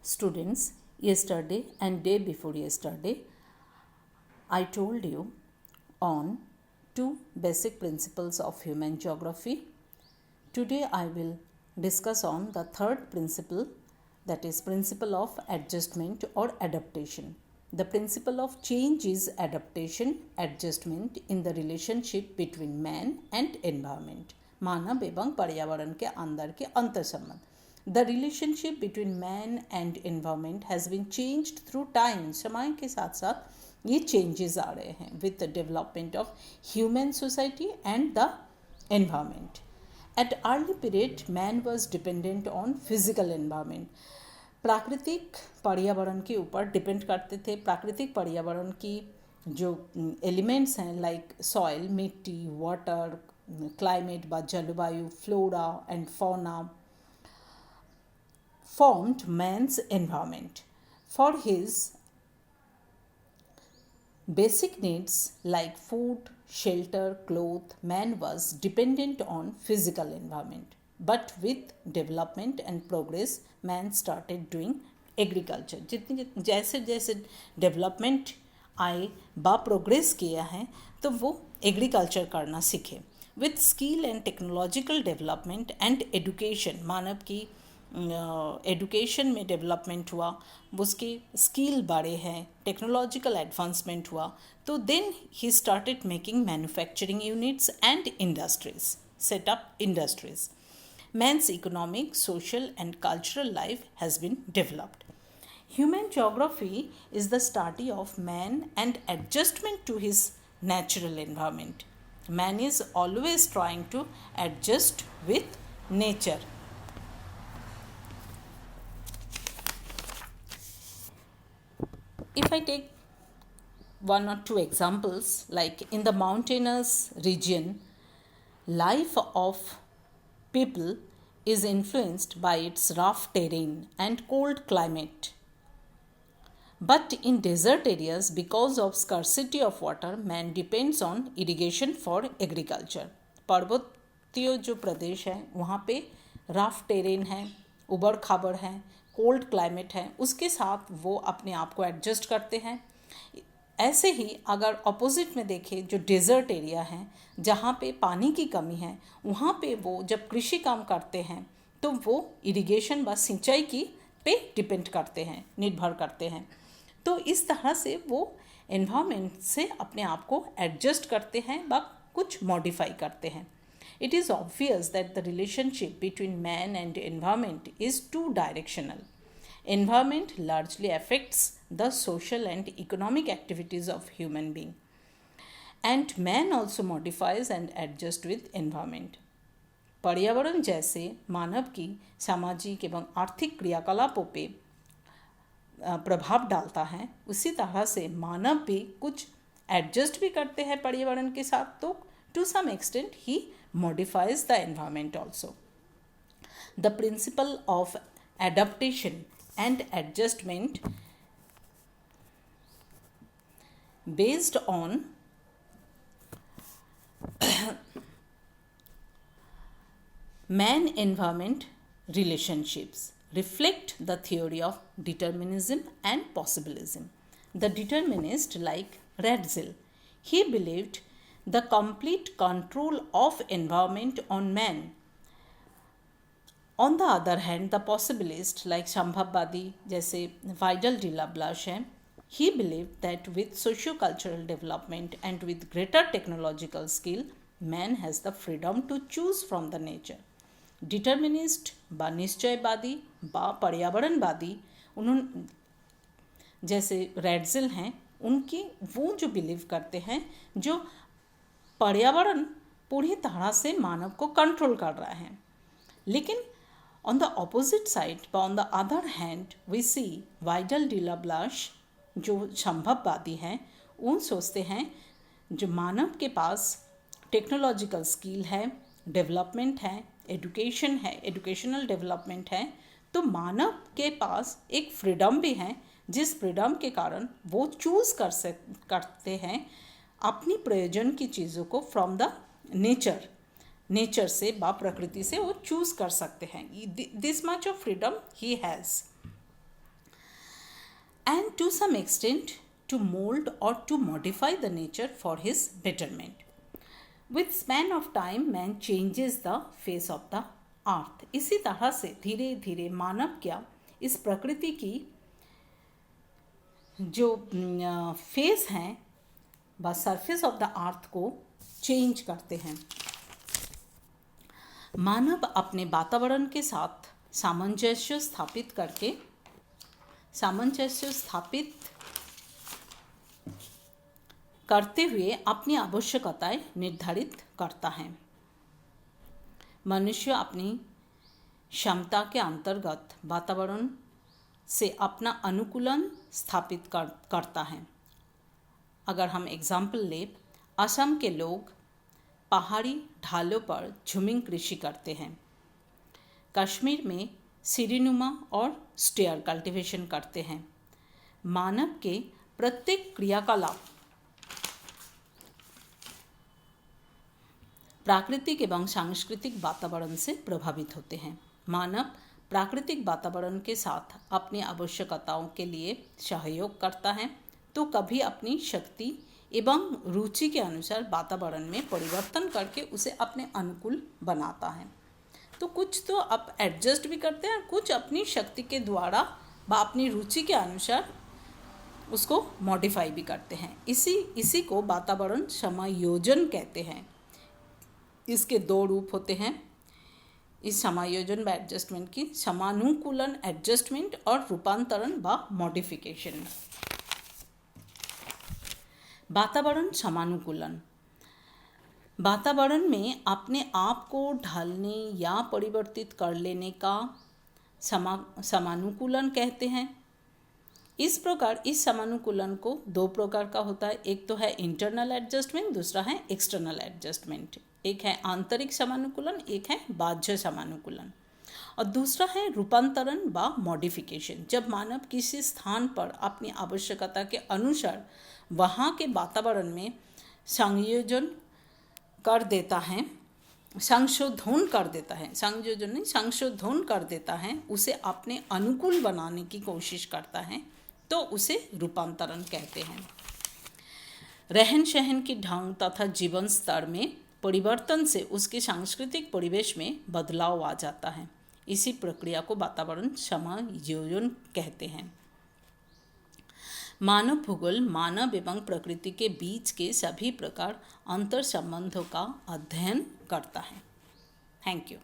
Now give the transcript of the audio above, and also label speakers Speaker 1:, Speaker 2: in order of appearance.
Speaker 1: Students, yesterday and day before yesterday, I told you on two basic principles of human geography. Today I will discuss on the third principle, that is principle of adjustment or adaptation. The principle of change is adaptation, adjustment in the relationship between man and environment. मानव एवं पर्यावरण के अंदर के अंतर संबंध. The relationship between man and environment has been changed through time. समय के साथ साथ ये changes आ रहे हैं with the development of human society and the environment. At early period, man was dependent on physical environment. प्राकृतिक पर्यावरण के ऊपर डिपेंड करते थे. प्राकृतिक पर्यावरण की जो एलिमेंट्स हैं लाइक सॉइल, मिट्टी, वाटर, क्लाइमेट व जलवायु, flora and fauna formed man's environment. For his basic needs like food, shelter, clothes, man was dependent on physical environment. But with development and progress, man started doing agriculture. जितनी जैसे जैसे development आए बा progress किया है तो वो agriculture करना सीखे. With skill and technological development and education, मानव की एडुकेशन में डेवलपमेंट हुआ, उसके स्किल बढ़े हैं, टेक्नोलॉजिकल एडवांसमेंट हुआ, तो देन ही started making manufacturing units and industries, setup industries. Man's economic, social and cultural life has been developed. Human geography is the study of man and adjustment to his natural environment. Man is always trying to adjust with nature. If I take one or two examples, like in the mountainous region, life of people is influenced by its rough terrain and cold climate. But in desert areas, because of scarcity of water, man depends on irrigation for agriculture. पर्वतीय जो प्रदेश है वहाँ पे rough terrain है, उबड़ खाबड़ है, cold climate है, उसके साथ वो अपने आप को एडजस्ट करते हैं. ऐसे ही अगर अपोजिट में देखें, जो डेजर्ट एरिया है जहाँ पे पानी की कमी है, वहाँ पे वो जब कृषि काम करते हैं तो वो इरिगेशन व सिंचाई की पे डिपेंड करते हैं, निर्भर करते हैं. तो इस तरह से वो एनवायरनमेंट से अपने आप को एडजस्ट करते हैं व कुछ मॉडिफाई करते हैं. It is obvious that the relationship between man and environment is two directional. Environment largely affects the social and economic activities of human being, and man also modifies and adjusts with environment. पर्यावरण जैसे मानव की सामाजिक एवं आर्थिक क्रियाकलापों पे प्रभाव डालता है, उसी तरह से मानव भी कुछ एडजस्ट भी करते हैं पर्यावरण के साथ, तो टू सम एक्सटेंट ही modifies the environment also. The principle of adaptation and adjustment based on man environment relationships reflect the theory of determinism and possibilism. The determinist, like Ratzel, he believed the complete control of environment on man. On the other hand, the possibilist, like Shambhavvadi जैसे Widal de लाब्लाश हैं, he believed that with socio-cultural development and with greater technological skill, man has the freedom to choose from the nature. Determinist बा निश्चयवादी बा पर्यावरणवादी, उन्होंने जैसे रेडजिल हैं, उनकी वो जो बिलीव करते हैं जो पर्यावरण पूरी तरह से मानव को कंट्रोल कर रहा है. लेकिन on the opposite side, but on the other hand, we see Vidal de la Blache जो संभववादी हैं, उन सोचते हैं जो मानव के पास टेक्नोलॉजिकल स्किल है, डेवलपमेंट है, एडुकेशन है, एडुकेशनल डेवलपमेंट है, तो मानव के पास एक फ्रीडम भी है, जिस फ्रीडम के कारण वो चूज़ करते हैं अपनी प्रयोजन की चीज़ों को फ्रॉम द नेचर से बा प्रकृति से वो चूज़ कर सकते हैं. This much of freedom he has. and to some extent to mold or to modify the nature for his betterment. With span of time, man changes the face of the earth. इसी तरह से धीरे धीरे मानव क्या इस प्रकृति की जो फेस हैं व सरफेस ऑफ द अर्थ को चेंज करते हैं। मानव अपने वातावरण के साथ सामंजस्य स्थापित करते हुए अपनी आवश्यकताएं निर्धारित करता है। मनुष्य अपनी क्षमता के अंतर्गत वातावरण से अपना अनुकूलन स्थापित करता है। अगर हम एग्जाम्पल ले, असम के लोग पहाड़ी ढालों पर झूमिंग कृषि करते हैं। कश्मीर में सीढ़ीनुमा और स्टेयर कल्टीवेशन करते हैं। मानव के प्रत्येक क्रियाकलाप प्राकृतिक एवं सांस्कृतिक वातावरण से प्रभावित होते हैं। मानव प्राकृतिक वातावरण के साथ अपनी आवश्यकताओं के लिए सहयोग करता है तो कभी अपनी शक्ति एवं रुचि के अनुसार वातावरण में परिवर्तन करके उसे अपने अनुकूल बनाता है। तो कुछ तो आप एडजस्ट भी करते हैं, कुछ अपनी शक्ति के द्वारा व अपनी रुचि के अनुसार उसको मॉडिफाई भी करते हैं। इसी को वातावरण समायोजन कहते हैं। इसके दो रूप होते हैं इस समायोजन व एडजस्टमेंट की, समानुकूलन एडजस्टमेंट और रूपांतरण व मॉडिफिकेशन। वातावरण समानुकूलन, वातावरण में अपने आप को ढालने या परिवर्तित कर लेने का समानुकूलन कहते हैं। इस प्रकार इस समानुकूलन को दो प्रकार का होता है। एक तो है इंटरनल एडजस्टमेंट, दूसरा है एक्सटर्नल एडजस्टमेंट। एक है आंतरिक समानुकूलन, एक है बाह्य समानुकूलन, और दूसरा है रूपांतरण व मॉडिफिकेशन। जब मानव किसी स्थान पर अपनी आवश्यकता के अनुसार वहाँ के वातावरण में संशोधन कर देता है, उसे अपने अनुकूल बनाने की कोशिश करता है, तो उसे रूपांतरण कहते हैं। रहन सहन की ढंग तथा जीवन स्तर में परिवर्तन से उसके सांस्कृतिक परिवेश में बदलाव आ जाता है। इसी प्रक्रिया को वातावरण समायोजन कहते हैं। मानव भूगोल मानव एवं प्रकृति के बीच के सभी प्रकार अंतर संबंधों का अध्ययन करता है। Thank you.